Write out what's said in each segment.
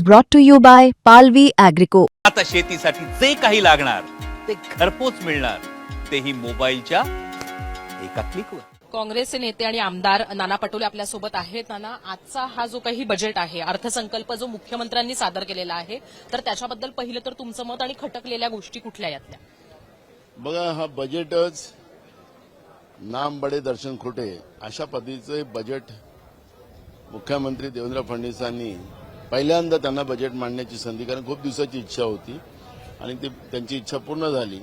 brought to you by Palvi Agrico. आता शेतीसाठी जे काही लागणार ते घरपोच मिळणार, तेही मोबाईलच्या एका क्लिकवर. काँग्रेसचे नेते आणि आमदार नाना पटोले आपल्यासोबत आहेत. नाना, आजचा हा जो काही बजेट आहे, अर्थसंकल्प जो मुख्यमंत्र्यांनी सादर केलेला आहे, तर त्याच्याबद्दल पहिलं तर तुमचं मत आणि खटकलेल्या गोष्टी कुठल्या यातल्या? बघा, हा बजेटच नाम बडे दर्शन खोटे अशा पद्धतीचे बजेट मुख्यमंत्री देवेंद्र फडणवीसांनी पहिल्यांदा त्यांना बजेट मांडण्याची संधी, कारण खूप दिवसाची इच्छा होती आणि ती त्यांची इच्छा पूर्ण झाली.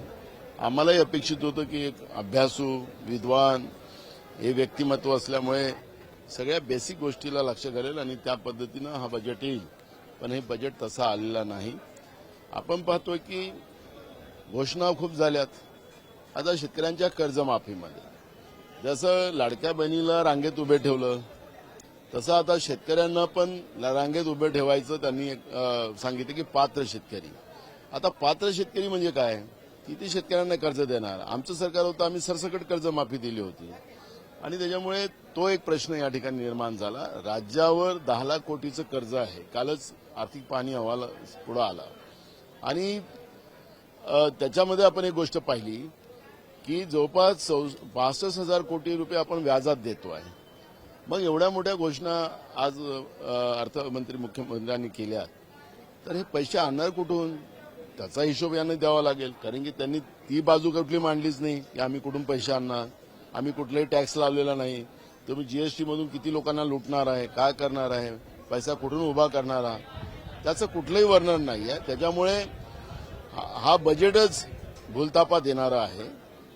आम्हालाही अपेक्षित होतं की एक अभ्यासू विद्वान हे व्यक्तिमत्व असल्यामुळे सगळ्या बेसिक गोष्टीला लक्ष घालेल आणि त्या पद्धतीनं हा बजेट येईल. पण हे बजेट तसा आलेला नाही. आपण पाहतोय की घोषणा खूप झाल्यात. आता शेतकऱ्यांच्या कर्जमाफीमध्ये जसं लाडक्या बहिणीला रांगेत उभे ठेवलं, तसं आता शेतकऱ्यांना पण रांगेत उभे ठेवायचं त्यांनी सांगितलं की पात्र शेतकरी. आता पात्र शेतकरी म्हणजे काय? किती शेतकऱ्यांना कर्ज देणार? आमचं सरकार होतं, आम्ही सरसकट कर्जमाफी दिली होती आणि त्याच्यामुळे तो एक प्रश्न या ठिकाणी निर्माण झाला. राज्यावर 10 लाख कोटीचं कर्ज आहे. कालच आर्थिक पाहणी अहवाल पुढे आला आणि त्याच्यामध्ये आपण एक गोष्ट पाहिली की जवळपास 65,000 कोटी रुपये आपण व्याजात देतो आहे. मग एवढ्या मोठ्या घोषणा आज अर्थमंत्री मुख्यमंत्र्यांनी केल्या, तर हे पैसे आणणार कुठून? त्याचा हिशोब यांना द्यावा लागेल, कारण की त्यांनी ती बाजू कुठली मांडलीच नाही की आम्ही कुठून पैसे आणणार, आम्ही कुठलाही टॅक्स लावलेला नाही. तुम्ही जीएसटी मधून किती लोकांना लुटणार आहे, काय करणार आहे, पैसा कुठून उभा करणार आहे, त्याचं कुठलंही वर्णन नाही आहे. त्याच्यामुळे हा बजेटच भूलतापा देणारा आहे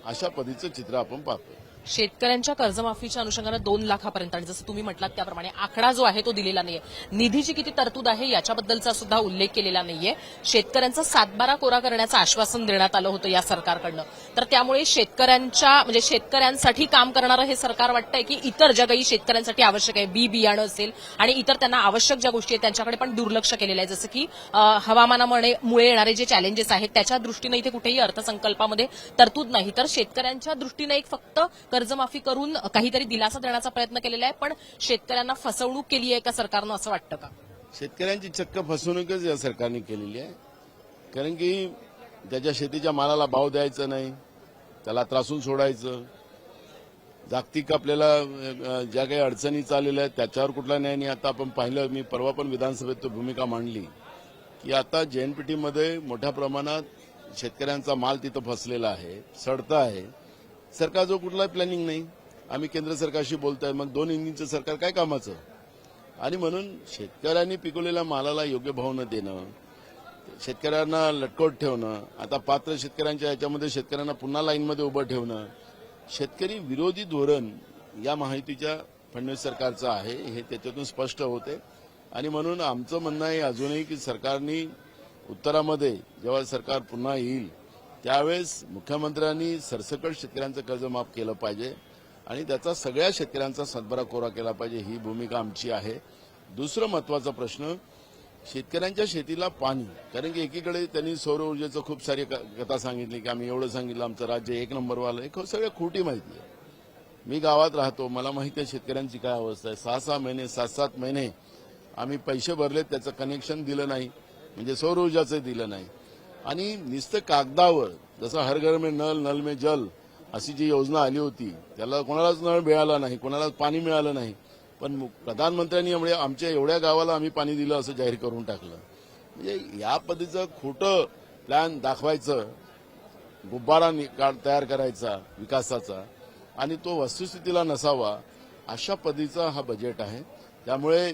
अशा पद्धतीचं चित्र आपण पाहतो. शेतकऱ्यांच्या कर्जमाफीच्या अनुषंगानं 2 लाखापर्यंत, आणि जसं तुम्ही म्हटलात त्याप्रमाणे आकडा जो आहे तो दिलेला नाहीये. निधीची किती तरतूद आहे याच्याबद्दलचा सुद्धा उल्लेख केलेला नाहीये. शेतकऱ्यांचा 7/12 कोरा करण्याचं आश्वासन देण्यात आलं होतं या सरकारकडनं. तर त्यामुळे शेतकऱ्यांसाठी काम करणारं हे सरकार वाटतंय की इतर ज्या काही शेतकऱ्यांसाठी आवश्यक आहे, बियाणं असेल आणि इतर त्यांना आवश्यक ज्या गोष्टी आहेत त्यांच्याकडे पण दुर्लक्ष केलेलं आहे. जसं की हवामानामुळे येणारे जे चॅलेंजेस आहेत त्याच्या दृष्टीनं इथे कुठेही अर्थसंकल्पामध्ये तरतूद नाही. तर शेतकऱ्यांच्या दृष्टीनं एक फक्त कर्जमाफी करून काहीतरी दिलासा देण्याचा प्रयत्न केलेला आहे, पण शेतकऱ्यांना फसवणूक केली आहे का सरकारनं, असं वाटतं का? शेतकऱ्यांची चक्क फसवणूकच या सरकारने केलेली आहे. कारण की त्याच्या शेतीच्या मालाला भाव द्यायचा नाही, त्याला त्रासून सोडायचं. जागतिक आपल्याला ज्या काही अडचणी चाललेल्या आहेत त्याच्यावर कुठला न्याय नाही. आता आपण पाहिलं, मी परवा पण विधानसभेत तो भूमिका मांडली की आता जेएनपीटीमध्ये मोठ्या प्रमाणात शेतकऱ्यांचा माल तिथं फसलेला आहे, सडतं आहे. सरकारचं कुठलाही प्लॅनिंग नाही. आम्ही केंद्र सरकारशी बोलतोय, मग 2 इंजिनचं सरकार काय कामाचं? आणि म्हणून शेतकऱ्यांनी पिकवलेल्या मालाला योग्य भाव न देणं, शेतकऱ्यांना लटकवत ठेवणं, आता पात्र शेतकऱ्यांच्या याच्यामध्ये शेतकऱ्यांना पुन्हा लाईनमध्ये उभं ठेवणं, शेतकरी विरोधी धोरण या महायुतीच्या फडणवीस सरकारचं आहे हे त्याच्यातून स्पष्ट होते. आणि म्हणून आमचं म्हणणं आहे अजूनही की सरकारनी उत्तरामध्ये जेव्हा सरकार पुन्हा येईल त्यावेळेस मुख्यमंत्र्यांनी सरसकट शेतकऱ्यांचं कर्ज माफ केलं पाहिजे आणि त्याचा सगळ्या शेतकऱ्यांचा 7/12 कोरा केला पाहिजे, ही भूमिका आमची आहे. दुसरा महत्वाचा प्रश्न, शेतकऱ्यांच्या शेतीला पाणी. कारण की एकीकडे त्यांनी सौर ऊर्जेचं खूप सारी कथा सांगितली की आम्ही एवढं सांगितलं, आमचं राज्य 1 नंबरवालं आहे. सगळ्या खोटी माहिती आहे. मी गावात राहतो, मला माहिती आहे शेतकऱ्यांची काय अवस्था आहे. 6-6 महिने 7-7 महिने आम्ही पैसे भरले, त्याचं कनेक्शन दिलं नाही, म्हणजे सौर ऊर्जाचं दिलं नाही. आणि नुसतं कागदावर जसं हर घर में नल नल में जल अशी जी योजना आली होती त्याला कोणालाच नळ मिळाला नाही, कोणालाच पाणी मिळालं नाही. पण प्रधानमंत्र्यांनी आमच्या एवढ्या गावाला आम्ही पाणी दिलं असं जाहीर करून टाकलं. म्हणजे या पद्धतीचं खोटं प्लॅन दाखवायचं, गुब्बारा तयार करायचा विकासाचा आणि तो वस्तुस्थितीला नसावा, अशा पद्धतीचा हा बजेट आहे. त्यामुळे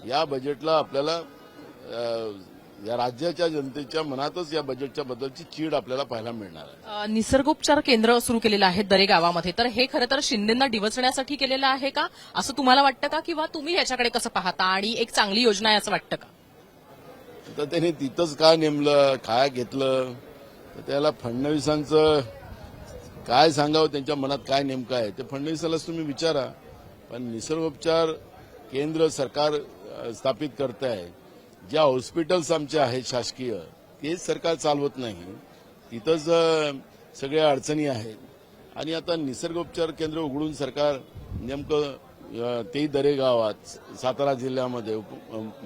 या बजेटला आपल्याला या राज्याच्या जनतेच्या मनातच या बजेटच्या बद्दलची चीड आपल्याला पाहायला मिळणार आहे. निसर्गोपचार केंद्र सुरू केलेलं आहे दरेक गावामध्ये, तर हे खरं तर शिंदेंना डिवचण्यासाठी केलेलं आहे का, असं तुम्हाला वाटतं का, किंवा तुम्ही याच्याकडे कसं पाहता आणि एक चांगली योजना आहे असं वाटतं का? तर त्यांनी तिथंच काय नेमलं, काय घेतलं, तर त्याला फडणवीसांचं काय सांगावं, त्यांच्या मनात काय नेमकं आहे ते फडणवीसालाच तुम्ही विचारा. पण निसर्गोपचार केंद्र सरकार स्थापित करत आहे. ज्या हॉस्पिटल्स आमचे आहेत शासकीय ते सरकार चालवत नाही, तिथंच सगळ्या अडचणी आहेत. आणि आता निसर्गोपचार केंद्र उघडून सरकार नेमकं तेही दरे गावात सातारा जिल्ह्यामध्ये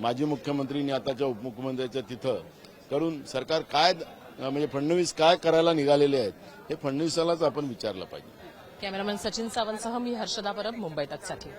माजी मुख्यमंत्रींनी आताच्या उपमुख्यमंत्र्यांच्या तिथं करून सरकार काय म्हणजे फडणवीस काय करायला निघालेले आहेत हे फडणवीसालाच आपण विचारलं पाहिजे. कॅमेरामॅन सचिन सावंतसह मी हर्षदा परब, मुंबई तकसाठी.